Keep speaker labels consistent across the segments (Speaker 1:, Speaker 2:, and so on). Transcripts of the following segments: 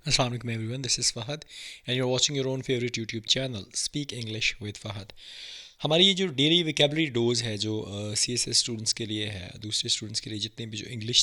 Speaker 1: Assalamu alaikum everyone, this is Fahad and you're watching your own favorite YouTube channel Speak English with Fahad। हमारी ये जो daily vocabulary dose है जो CSS students के लिए है, दूसरे स्टूडेंट्स के लिए जितने भी जो इंग्लिश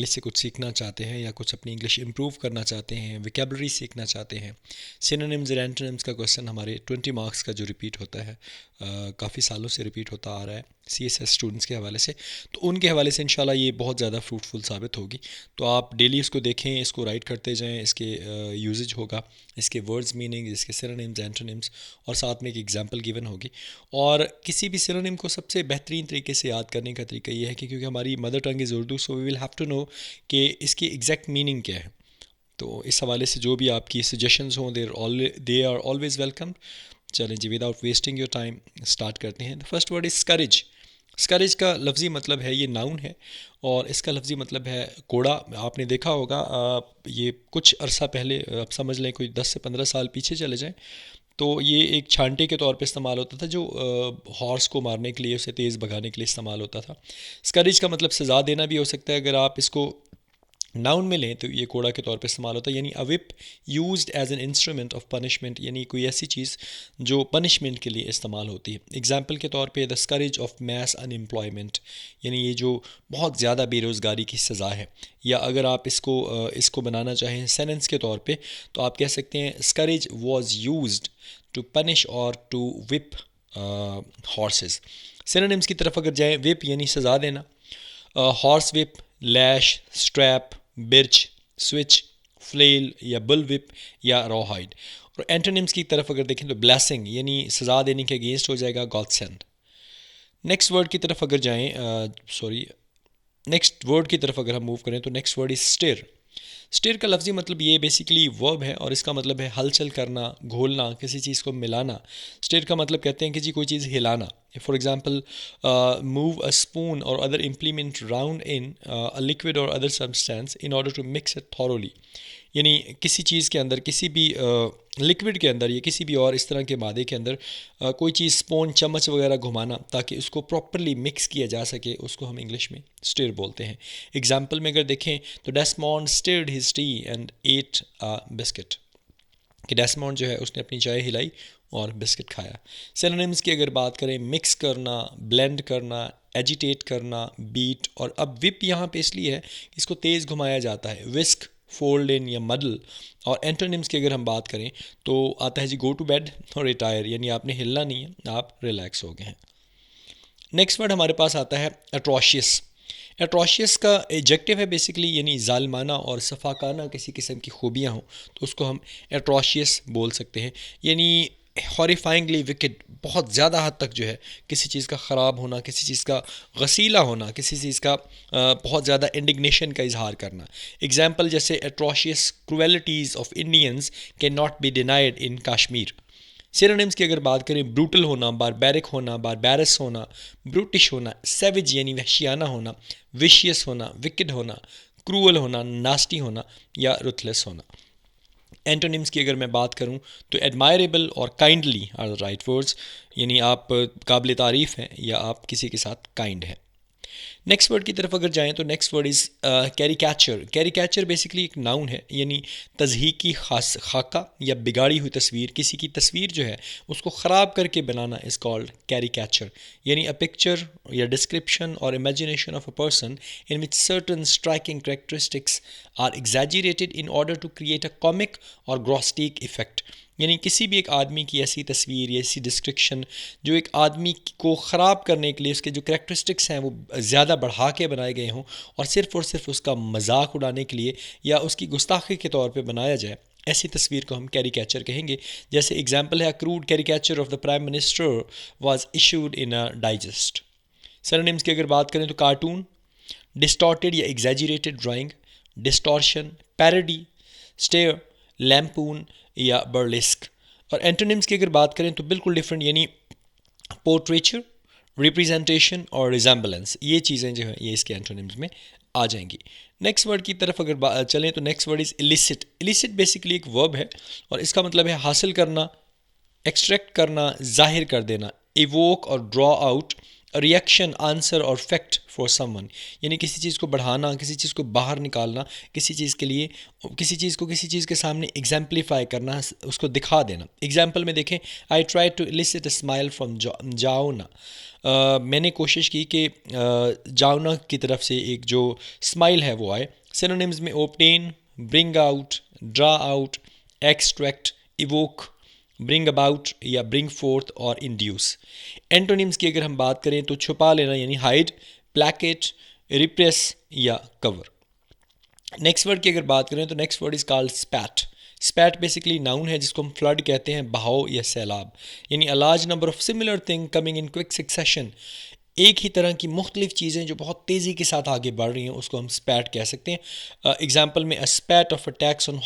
Speaker 1: से कुछ सीखना चाहते हैं या कुछ अपनी इंग्लिश इम्प्रूव करना चाहते हैं, विकेबलरी सीखना चाहते हैं, सिनोनिम्स और एंटोनिम्स का क्वेश्चन हमारे 20 मार्क्स का जो रिपीट होता है, काफ़ी सालों से रिपीट होता आ रहा है CSS स्टूडेंट्स के हवाले से, तो उनके हवाले से इंशाल्लाह ये बहुत ज़्यादा फ्रूटफुल साबित होगी। तो आप डेली इसको देखें, इसको राइट करते जाएं, इसके यूजेज होगा, इसके वर्ड्स मीनिंग, इसके सिनोनिम्स एंटोनिम्स और साथ में एक एग्जांपल गिवन होगी। और किसी भी सिनोनिम को सबसे बेहतरीन तरीके से याद करने का तरीका ये है कि क्योंकि हमारी mother tongue is Urdu, so we will have to know कि इसकी एग्जैक्ट मीनिंग क्या है। तो इस हवाले से जो भी आपकी सजेशंस हों दे आर ऑलवेज़ वेलकम। चलें जी, without wasting your time start करते हैं। The first word is scourge. Scourge का लफ्ज़ी मतलब है, ये नाउन है और इसका लफ्ज़ी मतलब है कोड़ा। आपने देखा होगा ये कुछ अरसा पहले, आप समझ लें कोई 10 से 15 साल पीछे चले जाएं, तो ये एक छांटे के तौर पे इस्तेमाल होता था जो हॉर्स को मारने के लिए, उसे तेज़ भगाने के लिए इस्तेमाल होता था। स्करेज का मतलब सज़ा देना भी हो सकता है। अगर आप इसको नाउन में लें तो ये कोड़ा के तौर पे इस्तेमाल होता है, यानी a whip used as an instrument of punishment, यानी कोई ऐसी चीज़ जो पनिशमेंट के लिए इस्तेमाल होती है। एग्जांपल के तौर पे द स्करेज ऑफ मैस अनएम्प्लॉयमेंट, यानी ये जो बहुत ज़्यादा बेरोज़गारी की सज़ा है। या अगर आप इसको बनाना चाहें सेंटेंस के तौर पे, तो आप कह सकते हैं स्करेज वॉज यूज्ड टू पनिश और टू विप हॉर्सेस। सिनोनिम्स की तरफ अगर जाएँ, विप यानी सज़ा देना, हॉर्स विप, लैश, स्ट्रैप, बिर्च, स्विच, फ्लेल या बुल विप या रॉ हाइड। और एंटोनिम्स की तरफ अगर देखें तो ब्लेसिंग यानी सज़ा देने के अगेंस्ट हो जाएगा गॉड सेंड। नेक्स्ट वर्ड की तरफ अगर जाएं, नेक्स्ट वर्ड की तरफ अगर हम मूव करें तो next word is stir. Stir का लफ्ज़ी मतलब ये बेसिकली वर्ब है और इसका मतलब है हलचल करना, घोलना, किसी चीज़ को मिलाना। स्टिर का मतलब कहते हैं कि जी कोई चीज़ हिलाना। For example, move a spoon or other implement round in a liquid or other substance in order to mix it thoroughly, यानी किसी चीज़ के अंदर, किसी भी लिक्विड के अंदर या किसी भी और इस तरह के मादे के अंदर कोई चीज़, स्पून, चम्मच वगैरह घुमाना ताकि उसको प्रॉपरली मिक्स किया जा सके, उसको हम इंग्लिश में स्टिर बोलते हैं। एग्जाम्पल में अगर देखें तो Desmond stirred his tea and ate a biscuit, कि डेस्मॉन्ड जो है उसने अपनी चाय हिलाई और बिस्किट खाया। सिनोनिम्स की अगर बात करें, मिक्स करना, ब्लेंड करना, एजिटेट करना, बीट। और अब विप यहाँ पे इसलिए है कि इसको तेज़ घुमाया जाता है, विस्क, फोल्ड इन या मडल। और एंटोनिम्स की अगर हम बात करें तो आता है जी गो टू बेड और रिटायर, यानी आपने हिलना नहीं है, आप रिलैक्स हो गए हैं। नेक्स्ट वर्ड हमारे पास आता है अट्रोशियस। एट्रोशियस का एडजेक्टिव है बेसिकली, यानी जालमाना और सफाकाना किसी किस्म की खूबियाँ हों तो उसको हम एट्रोशियस बोल सकते हैं। यानी हॉरिफाइंगली विकेड, बहुत ज़्यादा हद तक जो है किसी चीज़ का ख़राब होना, किसी चीज़ का गसीला होना, किसी चीज़ का बहुत ज़्यादा इंडिग्नेशन का इजहार करना। एग्जाम्पल जैसे atrocious cruelties of Indians can not be denied in Kashmir. Synonyms की अगर बात करें, ब्रूटल होना, बारबैरिक होना, बारबैरस होना, ब्रूटिश होना, सेविज यानी वहशियाना होना, विशियस होना, विकेड होना, क्रूअल होना, नास्टी होना या रुथलेस होना। एंटोनिम्स की अगर मैं बात करूं तो एडमायरेबल और kindly are the right words, यानी आप काबिल तारीफ़ हैं या आप किसी के साथ काइंड हैं। नेक्स्ट वर्ड की तरफ अगर जाएं तो नेक्स्ट वर्ड इज़ कैरिकैचर। कैरिकैचर बेसिकली एक नाउन है, यानी तज़हीकी खास खाका या बिगाड़ी हुई तस्वीर, किसी की तस्वीर जो है उसको ख़राब करके बनाना इज़ कॉल्ड कैरिकैचर। यानी अ पिक्चर या description or imagination of a person in which certain striking characteristics are exaggerated in order to create a comic or grotesque effect, यानी किसी भी एक आदमी की ऐसी तस्वीर या ऐसी डिस्क्रिप्शन जो एक आदमी को ख़राब करने के लिए उसके जो करेक्टरिस्टिक्स हैं वो ज़्यादा बढ़ा के बनाए गए हों और सिर्फ उसका मजाक उड़ाने के लिए या उसकी गुस्ताखी के तौर पे बनाया जाए, ऐसी तस्वीर को हम कैरिकैचर कहेंगे। जैसे एग्जांपल है, crude caricature of the prime minister was issued in a digest. Synonyms की अगर बात करें तो कार्टून, डिस्टॉर्टेड या exaggerated drawing, distortion, parody, satire, lampoon या बर्लिस्क। और एंटोनिम्स की अगर बात करें तो बिल्कुल डिफरेंट, यानी पोर्ट्रेचर, रिप्रेजेंटेशन और रिजेंबलेंस, ये चीज़ें जो हैं ये इसके एंटोनिम्स में आ जाएंगी। नेक्स्ट वर्ड की तरफ अगर चलें तो next word is illicit. Illicit basically एक वर्ब है और इसका मतलब है हासिल करना, एक्सट्रैक्ट करना, जाहिर कर देना, इवोक और ड्रॉ आउट रिएक्शन, आंसर और फैक्ट फॉर समवन, यानी किसी चीज़ को बढ़ाना, किसी चीज़ को बाहर निकालना, किसी चीज़ के लिए, किसी चीज़ को किसी चीज़ के सामने एग्जाम्पलीफाई करना, उसको दिखा देना। एग्जाम्पल में देखें, I try to elicit a smile from Joanna. मैंने कोशिश की कि जाओना की तरफ से एक जो स्माइल है वो आए। सिनोनिम्स में obtain, bring out, draw out, extract, evoke, bring about या bring forth or induce. Antonyms की अगर हम बात करें तो छुपा लेना यानी हाइड, प्लैकेट, रिप्रेस या कवर। नेक्स्ट वर्ड की अगर बात करें तो next word is called spate. Spate basically noun है जिसको हम फ्लड कहते हैं, बहाव या सैलाब, यानी a large number of similar thing coming in quick succession. एक ही तरह की मुख्तलिफ चीज़ें जो बहुत तेज़ी के साथ आगे बढ़ रही हैं उसको हम स्पैट कह सकते हैं। एग्जाम्पल में a spate of attacks on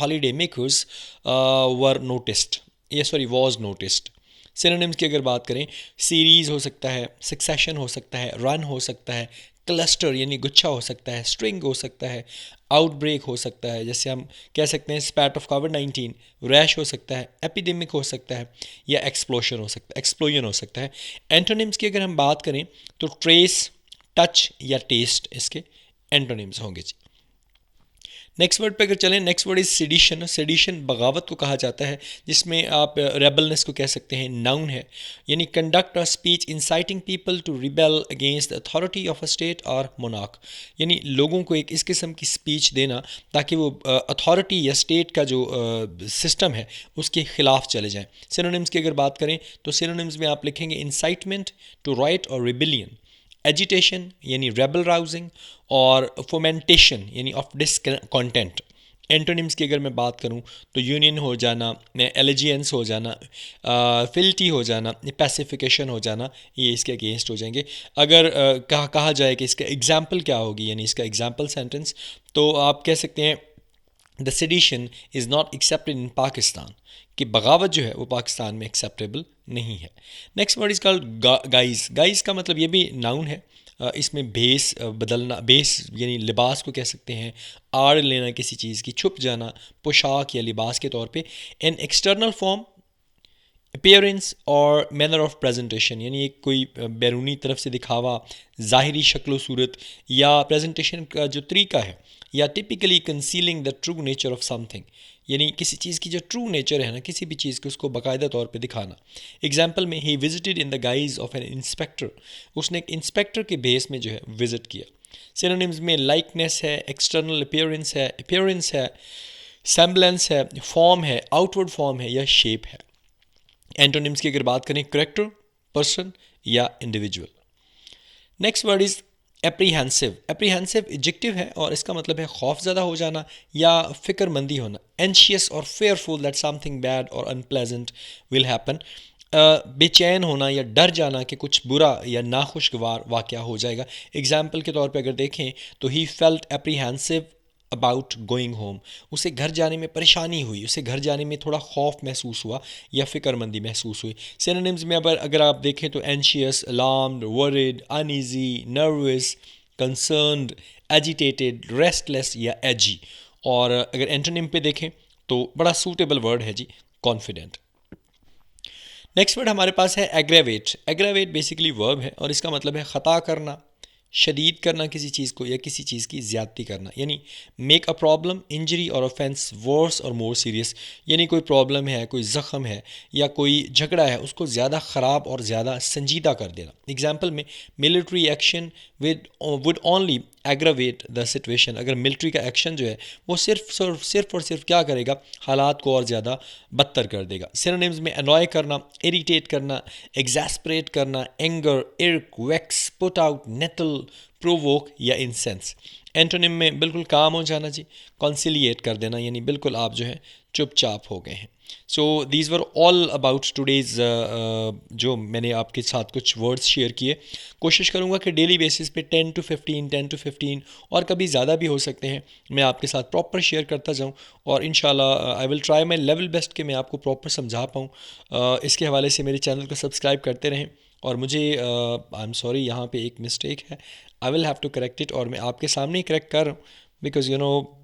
Speaker 1: holiday makers were noticed, ये सॉरी वॉज नोटिस्ड। सिनोनिम्स की अगर बात करें, सीरीज़ हो सकता है, सक्सेशन हो सकता है, रन हो सकता है, क्लस्टर यानी गुच्छा हो सकता है, स्ट्रिंग हो सकता है, आउटब्रेक हो सकता है, जैसे हम कह सकते हैं स्पैट ऑफ कोविड-19, रैश हो सकता है, एपिडेमिक हो सकता है या एक्सप्लोजन हो सकता है। एंटोनिम्स की अगर हम बात करें तो ट्रेस, टच या टेस्ट इसके एंटोनिम्स होंगे जी। नेक्स्ट वर्ड पे अगर चलें, next word is sedition. Sedition बगावत को कहा जाता है, जिसमें आप रेबलनेस को कह सकते हैं, नाउन है, यानी conduct a speech inciting people to rebel against the authority of a state और मोनार्क, यानी लोगों को एक इस किस्म की स्पीच देना ताकि वो अथॉरिटी या स्टेट का जो सिस्टम है उसके खिलाफ चले जाएँ। सिनोनिम्स की अगर बात करें तो सिनोनिम्स में आप लिखेंगे इंसाइटमेंट, टू राइट और रिबिलियन, एजिटेशन यानी रेबल राउजिंग और फोमेंटेशन यानी ऑफ डिसकॉन्टेंट। एंटोनिम्स की अगर मैं बात करूं तो यूनियन हो जाना, एलिजियंस हो जाना, फिल्टी हो जाना, पैसिफिकेशन हो जाना, ये इसके अगेंस्ट हो जाएंगे। अगर कहा जाए कि इसका एग्जाम्पल क्या होगी, यानी इसका एग्जाम्पल सेंटेंस, तो आप कह सकते हैं the sedition is not accepted in Pakistan, कि बगावत जो है वो पाकिस्तान में एक्सेप्टेबल नहीं है। Next word is called guys. Guys का मतलब ये भी नाउन है, इसमें भेस बदलना, भेस यानी लिबास को कह सकते हैं, आड़ लेना किसी चीज़ की, छुप जाना, पोशाक या लिबास के तौर पे। एन एक्सटर्नल फॉर्म, अपीयरेंस और मैनर ऑफ प्रेजेंटेशन, यानी एक कोई बैरूनी तरफ से दिखावा, ज़ाहिरी शक्ल सूरत या प्रेजेंटेशन का जो तरीका है, या typically concealing the true nature of something, यानी किसी चीज़ की जो ट्रू नेचर है ना किसी भी चीज़ को, उसको बाकायदा तौर पे दिखाना। एग्जाम्पल में ही visited in the guise of an inspector, उसने एक इंस्पेक्टर के बेस में जो है विजिट किया। सिनोनिम्स में लाइकनेस है, एक्सटर्नल अपीयरेंस है, सेम्बलेंस है, फॉर्म है, आउटवर्ड फॉर्म है या शेप है। एंटोनिम्स की अगर बात करें, करेक्टर, पर्सन या individual. Next word is apprehensive. Apprehensive adjective है और इसका मतलब है खौफज़दा हो जाना या फ़िक्रमंदी होना। एंशियस और फेयरफुल दैट समथिंग बैड और अनप्लेजेंट विल हैपन, बेचैन होना या डर जाना कि कुछ बुरा या नाखुशगवार वाक़या हो जाएगा। एग्जाम्पल के तौर पे अगर देखें तो he felt apprehensive about going home, उसे घर जाने में परेशानी हुई, उसे घर जाने में थोड़ा खौफ महसूस हुआ या फ़िक्रमंदी महसूस हुई। सिनोनिम्स में अगर आप देखें तो anxious, alarmed, worried, uneasy, nervous, concerned, agitated, restless या एजी। और अगर एंटोनिम पे देखें तो बड़ा सूटेबल वर्ड है जी, कॉन्फिडेंट। नेक्स्ट वर्ड हमारे पास है एग्रेवेट। एग्रेवेट बेसिकली वर्ब है और इसका मतलब है ख़ता करना, शदीद करना किसी चीज़ को या किसी चीज़ की ज़्यादती करना, यानी मेक अ प्रॉब्लम, इंजरी और ऑफेंस वर्स और मोर सीरियस, यानी कोई प्रॉब्लम है, कोई ज़ख़म है या कोई झगड़ा है उसको ज़्यादा ख़राब और ज़्यादा संजीदा कर देना। एग्जाम्पल में military action would only aggravate the situation, अगर मिलिट्री का एक्शन जो है वो सिर्फ और सिर्फ क्या करेगा, हालात को और ज़्यादा बदतर कर देगा। सिनोनिम्स में अनॉय करना, इरिटेट करना, एग्जैस्परेट करना, anger, irk, vex, put out, nettle, provoke या इंसेंस। एंटोनिम में बिल्कुल काम हो जाना जी, कॉन्सिलिएट कर देना, यानी बिल्कुल आप जो है चुपचाप हो गए हैं। So these were all about today's, जो मैंने आपके साथ कुछ वर्ड्स शेयर किए। कोशिश करूँगा कि डेली बेसिस पे 10 to 15 और कभी ज़्यादा भी हो सकते हैं, मैं आपके साथ प्रॉपर शेयर करता जाऊँ और इंशाल्लाह I will try my level best कि मैं आपको प्रॉपर समझा पाऊँ। इसके हवाले से मेरे चैनल को सब्सक्राइब करते रहें और मुझे आई एम सॉरी यहाँ पे एक मिस्टेक है, I will have to correct it और मैं आपके सामने ही करेक्ट कर रहा हूँ बिकॉज़ यू नो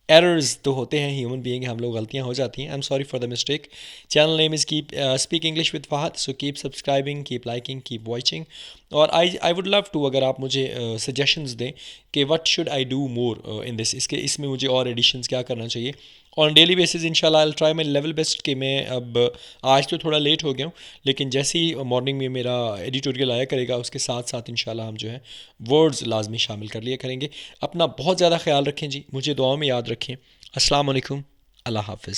Speaker 1: एरर्स तो होते हैं, ह्यूमन बीइंग हम लोग, गलतियां हो जाती हैं। I am sorry for the mistake. Channel name is keep speak English with Fahad, so keep subscribing, keep liking, keep watching. और आई वुड लव टू, अगर आप मुझे सजेशंस दें कि what should I do more in this, इसमें मुझे और editions क्या करना चाहिए ऑन डेली बेसिस। इंशाल्लाह I try my level best कि मैं अब आज तो थोड़ा लेट हो गया हूँ, लेकिन जैसे ही मॉर्निंग में मेरा एडिटोरियल आया करेगा उसके साथ साथ इंशाल्लाह हम जो है वर्ड्स लाजमी शामिल कर लिया करेंगे। अपना बहुत ज़्यादा ख्याल रखें जी, मुझे दुआओं में याद रखें। अस्सलाम वालेकुम, अल्लाह हाफ़िज़।